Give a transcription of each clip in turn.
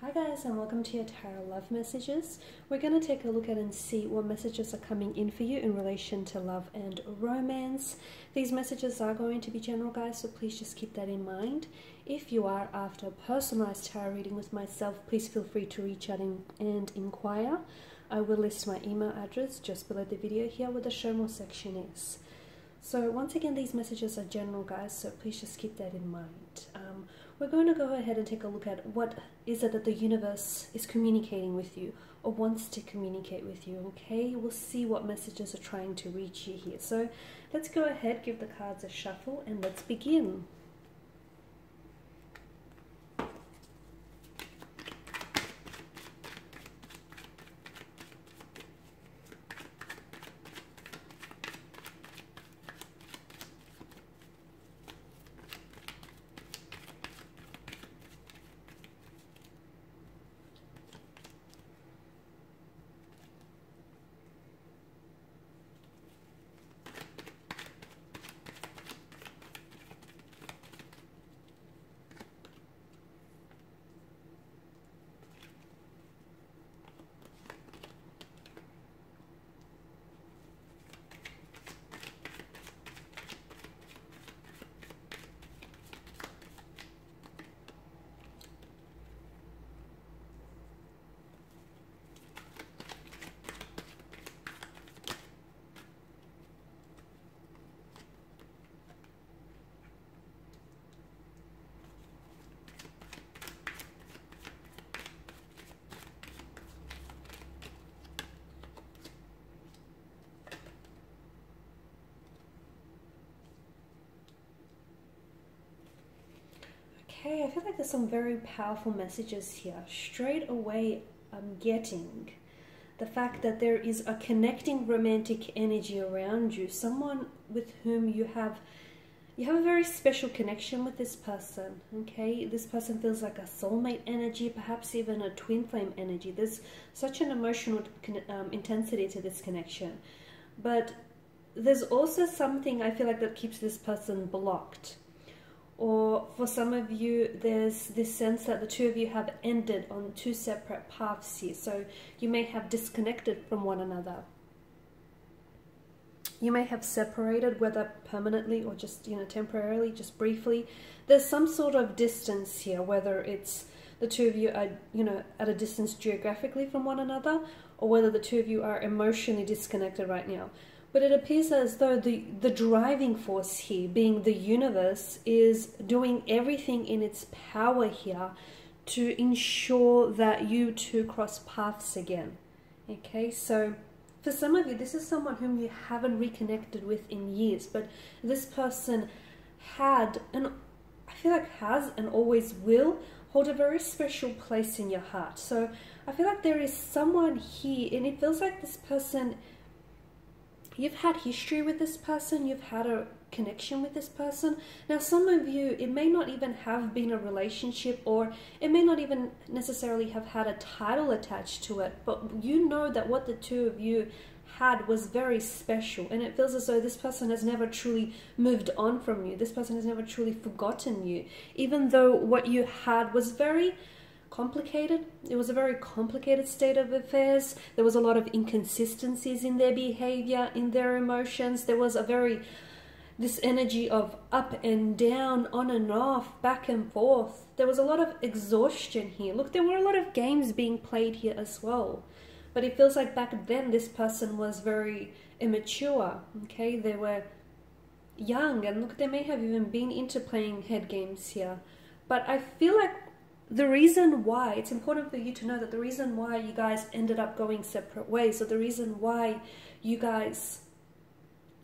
Hi guys, and welcome to your tarot love messages. We're going to take a look at and see what messages are coming in for you in relation to love and romance. These messages are going to be general, guys, so please just keep that in mind. If you are after a personalized tarot reading with myself, please feel free to reach out and inquire. I will list my email address just below the video here where the show more section is. So once again, these messages are general, guys, so please just keep that in mind. We're going to go ahead and take a look at what is it that the universe is communicating with you or wants to communicate with you, okay? We'll see what messages are trying to reach you here. So let's go ahead, give the cards a shuffle, and let's begin. Okay, I feel like there's some very powerful messages here. Straight away, I'm getting the fact that there is a connecting romantic energy around you, someone with whom you have a very special connection with this person, okay? This person feels like a soulmate energy, perhaps even a twin flame energy. There's such an emotional intensity to this connection. But there's also something I feel like that keeps this person blocked. Or for some of you, there's this sense that the two of you have ended on two separate paths here. So you may have disconnected from one another. You may have separated, whether permanently or just, temporarily, just briefly. There's some sort of distance here, whether it's the two of you are, at a distance geographically from one another, or whether the two of you are emotionally disconnected right now. But it appears as though the driving force here, being the universe, is doing everything in its power here to ensure that you two cross paths again. Okay, so for some of you, this is someone whom you haven't reconnected with in years, but this person had, and I feel like has and always will, hold a very special place in your heart. So I feel like there is someone here, and it feels like this person, you've had history with this person, you've had a connection with this person. Now, some of you, it may not even have been a relationship, or it may not even necessarily have had a title attached to it, but you know that what the two of you had was very special, and it feels as though this person has never truly moved on from you. This person has never truly forgotten you, even though what you had was very complicated. It was a very complicated state of affairs. There was a lot of inconsistencies in their behavior, in their emotions. There was this energy of up and down, on and off, back and forth. There was a lot of exhaustion here. Look, there were a lot of games being played here as well. But it feels like back then this person was very immature, okay? They were young, and look, they may have even been into playing head games here. But I feel like the reason why, it's important for you to know that the reason why you guys ended up going separate ways, or the reason why you guys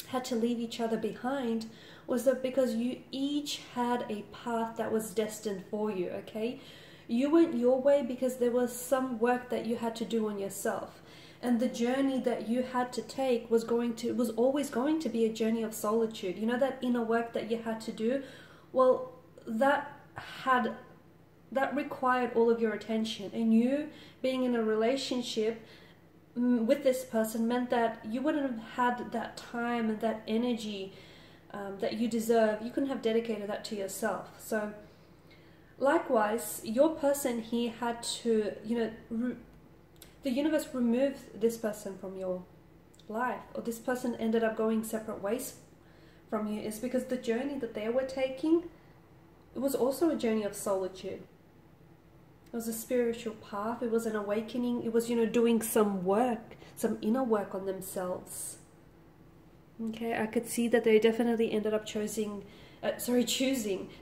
had to leave each other behind, was that because you each had a path that was destined for you, okay? You went your way because there was some work that you had to do on yourself. And the journey that you had to take was always going to be a journey of solitude. You know, that inner work that you had to do? Well, that required all of your attention, and you being in a relationship with this person meant that you wouldn't have had that time and that energy that you deserve. You couldn't have dedicated that to yourself. So Likewise, your person here had to, the universe removed this person from your life, or this person ended up going separate ways from you, is because the journey that they were taking, it was also a journey of solitude. It was a spiritual path. It was an awakening. It was, doing some work, some inner work on themselves. Okay, I could see that they definitely ended up choosing. They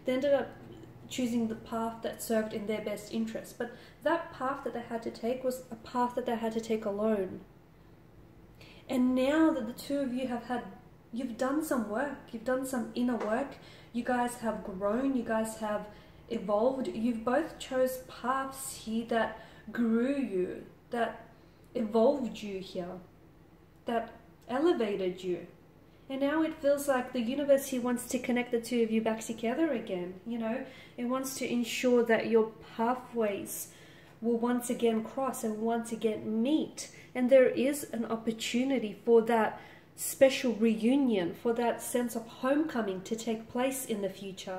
ended up choosing the path that served in their best interest. But that path that they had to take was a path that they had to take alone. And now that the two of you you've done some work, you've done some inner work, you guys have grown, you guys have evolved, you've both chose paths here that grew you, that evolved you here, that elevated you. And now it feels like the universe here wants to connect the two of you back together again. It wants to ensure that your pathways will once again cross and once again meet. And there is an opportunity for that special reunion, for that sense of homecoming to take place in the future.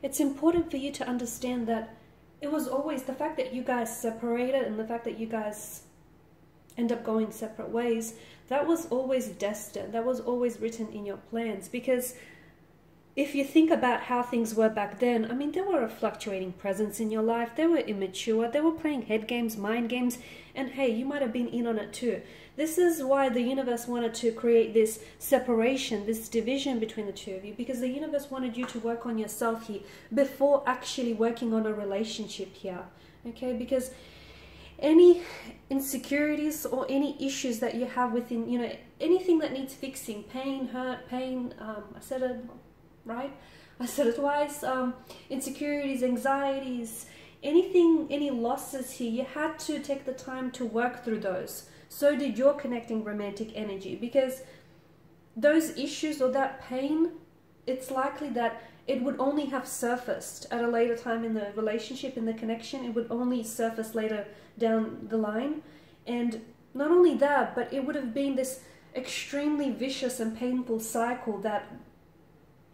It's important for you to understand that it was always the fact that you guys separated and the fact that you guys end up going separate ways, that was always destined. That was always written in your plans. Because if you think about how things were back then, I mean, there were a fluctuating presence in your life. They were immature. They were playing head games, mind games. And hey, you might have been in on it too. This is why the universe wanted to create this separation, this division between the two of you. Because the universe wanted you to work on yourself here before actually working on a relationship here. Okay, because any insecurities or any issues that you have within, anything that needs fixing, pain, hurt, pain, I said it right? I said it twice, insecurities, anxieties, anything, any losses here, you had to take the time to work through those. So did your connecting romantic energy, because those issues or that pain, it's likely that it would only have surfaced at a later time in the relationship, in the connection. It would only surface later down the line. And not only that, but it would have been this extremely vicious and painful cycle that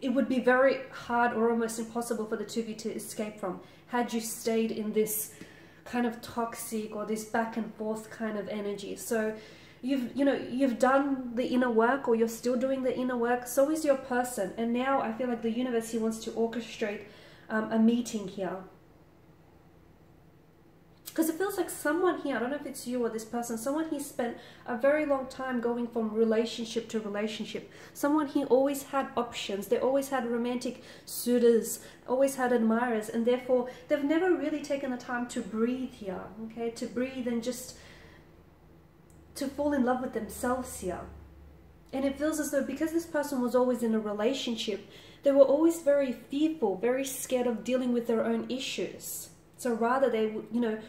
it would be very hard or almost impossible for the two of you to escape from had you stayed in this kind of toxic or this back and forth kind of energy. So you've done the inner work, or you're still doing the inner work. So is your person. And now I feel like the universe here wants to orchestrate a meeting here. Because it feels like someone here, I don't know if it's you or this person, someone here spent a very long time going from relationship to relationship. Someone here always had options. They always had romantic suitors, always had admirers, and therefore they've never really taken the time to breathe here, okay? To breathe and just to fall in love with themselves here. And it feels as though because this person was always in a relationship, they were always very fearful, very scared of dealing with their own issues. So rather they,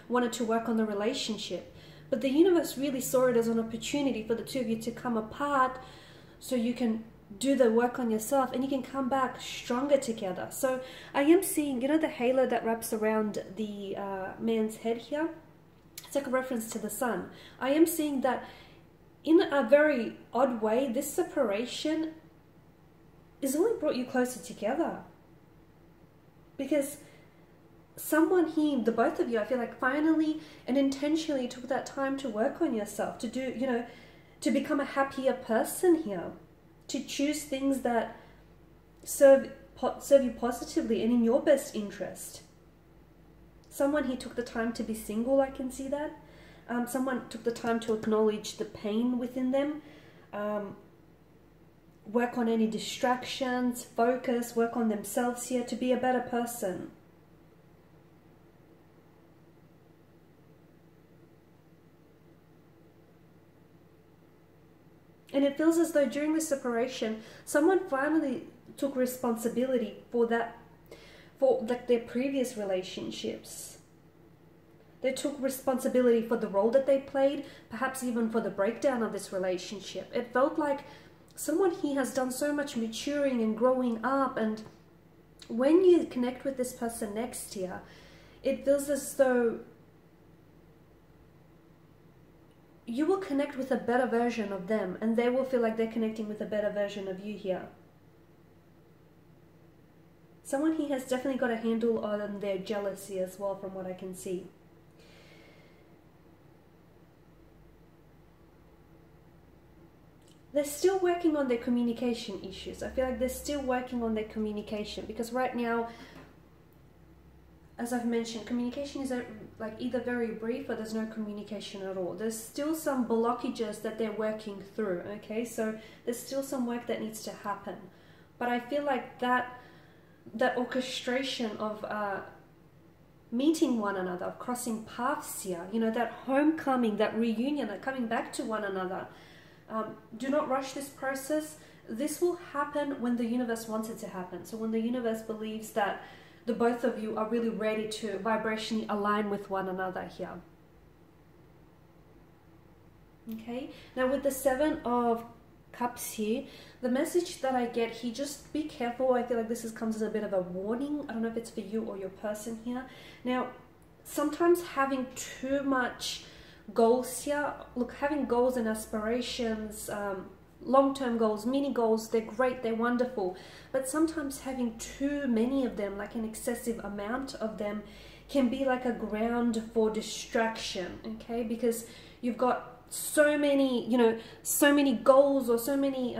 wanted to work on the relationship. But the universe really saw it as an opportunity for the two of you to come apart so you can do the work on yourself and you can come back stronger together. So I am seeing, the halo that wraps around the man's head here. It's like a reference to the sun. I am seeing that in a very odd way, this separation has only brought you closer together. Because someone here, the both of you, I feel like finally and intentionally took that time to work on yourself, to do, to become a happier person here, to choose things that serve you positively and in your best interest. Someone here took the time to be single, I can see that. Someone took the time to acknowledge the pain within them, work on any distractions, focus, work on themselves here to be a better person. And it feels as though during this separation, someone finally took responsibility for that, for like their previous relationships. They took responsibility for the role that they played, perhaps even for the breakdown of this relationship. It felt like someone here has done so much maturing and growing up, and when you connect with this person next here, it feels as though you will connect with a better version of them, and they will feel like they're connecting with a better version of you here. Someone here has definitely got a handle on their jealousy as well, from what I can see. They're still working on their communication issues. I feel like they're still working on their communication, because right now, as I've mentioned, communication is like either very brief or there's no communication at all. There's still some blockages that they're working through, okay? So there's still some work that needs to happen. But I feel like that orchestration of meeting one another, of crossing paths here, you know, that homecoming, that reunion, that coming back to one another. Do not rush this process. This will happen when the universe wants it to happen. So when the universe believes that the both of you are really ready to vibrationally align with one another here. Okay, now with the Seven of Cups here, the message that I get here, just be careful. I feel like this comes as a bit of a warning. I don't know if it's for you or your person here. Now, sometimes having too much goals here, look, having goals and aspirations, long-term goals, mini goals, they're great, they're wonderful, but sometimes having too many of them, like an excessive amount of them, can be like a ground for distraction, okay? Because you've got so many, you know, so many goals or so many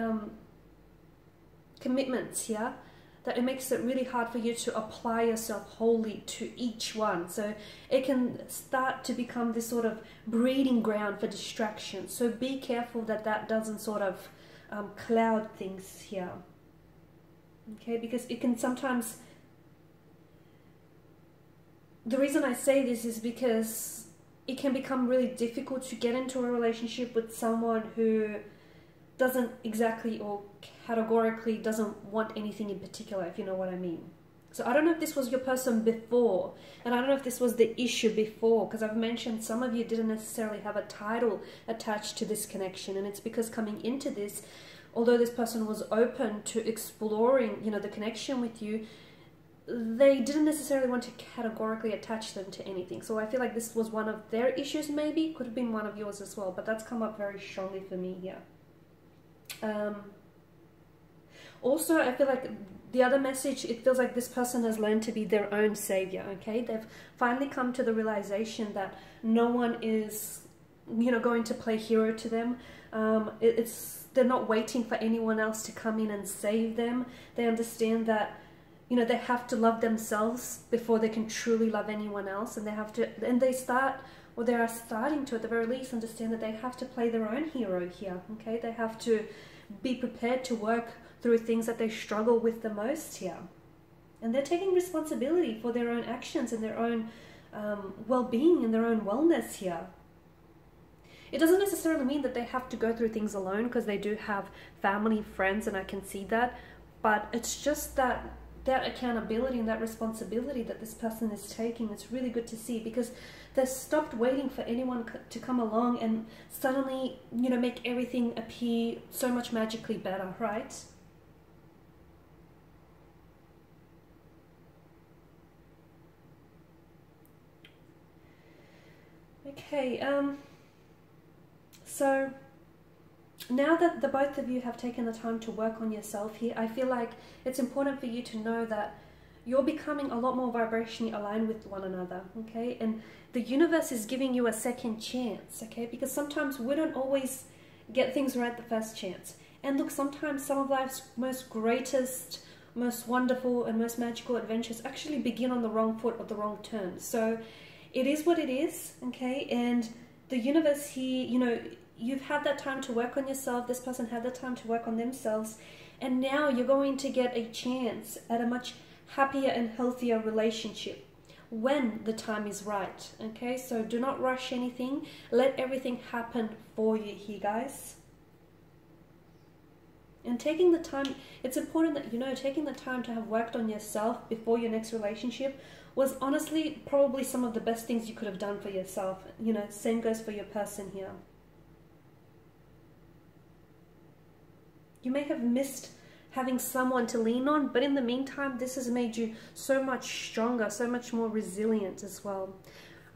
commitments here, that it makes it really hard for you to apply yourself wholly to each one. So it can start to become this sort of breeding ground for distraction. So be careful that that doesn't sort of cloud things here. Okay, because it can sometimes... The reason I say this is because it can become really difficult to get into a relationship with someone who doesn't exactly or categorically doesn't want anything in particular, if you know what I mean. So I don't know if this was your person before, and I don't know if this was the issue before, because I've mentioned some of you didn't necessarily have a title attached to this connection, and it's because coming into this, although this person was open to exploring, you know, the connection with you, they didn't necessarily want to categorically attach them to anything. So I feel like this was one of their issues, maybe, could have been one of yours as well, but that's come up very strongly for me here. Also, I feel like the other message, it feels like this person has learned to be their own savior, okay? They've finally come to the realization that no one is, you know, going to play hero to them. They're not waiting for anyone else to come in and save them. They understand that, you know, they have to love themselves before they can truly love anyone else, and they have to, and they are starting to, at the very least, understand that they have to play their own hero here, okay? They have to be prepared to work through things that they struggle with the most here. And they're taking responsibility for their own actions and their own well-being and their own wellness here. It doesn't necessarily mean that they have to go through things alone, because they do have family, friends, and I can see that. But it's just that accountability and that responsibility that this person is taking, it's really good to see, because they've stopped waiting for anyone to come along and suddenly, you know, make everything appear so much magically better, right? Okay, so now that the both of you have taken the time to work on yourself here, I feel like it's important for you to know that you're becoming a lot more vibrationally aligned with one another, okay? And the universe is giving you a second chance, okay? Because sometimes we don't always get things right the first chance. And look, sometimes some of life's most greatest, most wonderful and most magical adventures actually begin on the wrong foot or the wrong turn. So it is what it is, okay? And the universe here, you know, you've had that time to work on yourself, this person had the time to work on themselves, and now you're going to get a chance at a much happier and healthier relationship when the time is right, okay? So do not rush anything, let everything happen for you here, guys. And taking the time, it's important that, you know, taking the time to have worked on yourself before your next relationship was honestly probably some of the best things you could have done for yourself. You know, same goes for your person here. You may have missed having someone to lean on, but in the meantime, this has made you so much stronger, so much more resilient as well.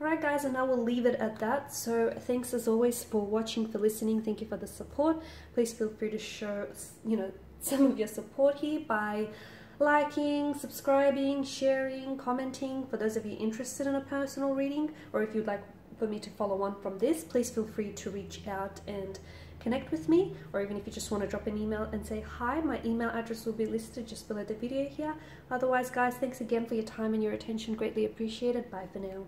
Alright guys, and I will leave it at that. So thanks as always for watching, for listening. Thank you for the support. Please feel free to show, you know, some of your support here by liking, subscribing, sharing, commenting. For those of you interested in a personal reading, or if you'd like for me to follow on from this, please feel free to reach out and connect with me, or even if you just want to drop an email and say hi, my email address will be listed just below the video here. Otherwise guys, thanks again for your time and your attention, greatly appreciated. Bye for now.